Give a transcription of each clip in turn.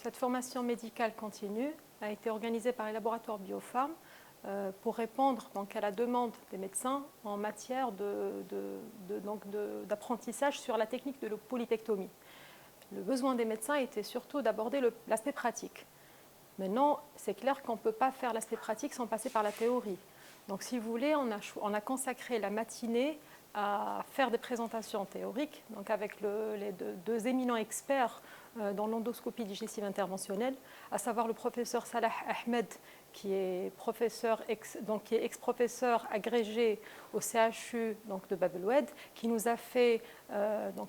Cette formation médicale continue a été organisée par les laboratoires Biopharm pour répondre donc, à la demande des médecins en matière d'apprentissage sur la technique de la polypectomie. Le besoin des médecins était surtout d'aborder l'aspect pratique. Maintenant, c'est clair qu'on ne peut pas faire l'aspect pratique sans passer par la théorie. Donc, si vous voulez, on a consacré la matinée à faire des présentations théoriques, donc avec les deux éminents experts dans l'endoscopie digestive interventionnelle, à savoir le professeur Salah Ahmed, qui est ex-professeur agrégé au CHU donc, de Bab el-Oued, qui nous a fait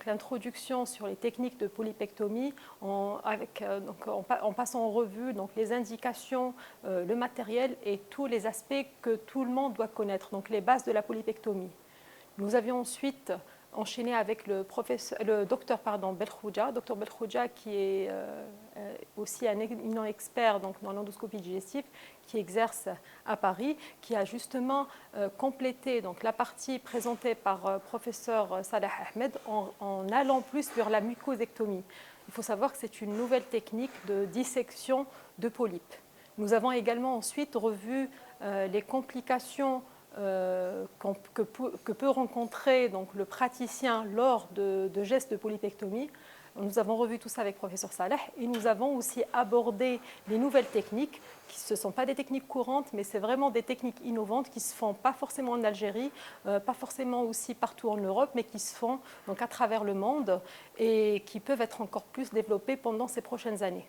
l'introduction sur les techniques de polypectomie en passant en revue donc, les indications, le matériel et tous les aspects que tout le monde doit connaître, donc les bases de la polypectomie. Nous avions ensuite enchaîné avec le docteur Belkhouja, docteur Belkhouja qui est aussi un éminent expert donc, dans l'endoscopie digestive, qui exerce à Paris, qui a justement complété donc, la partie présentée par professeur Salah Ahmed en allant plus vers la mucosectomie. Il faut savoir que c'est une nouvelle technique de dissection de polypes. Nous avons également ensuite revu les complications que peut rencontrer donc, le praticien lors de gestes de polypectomie. Nous avons revu tout ça avec le professeur Salah et nous avons aussi abordé les nouvelles techniques qui ne sont pas des techniques courantes, mais c'est vraiment des techniques innovantes qui ne se font pas forcément en Algérie, pas forcément aussi partout en Europe, mais qui se font donc, à travers le monde et qui peuvent être encore plus développées pendant ces prochaines années.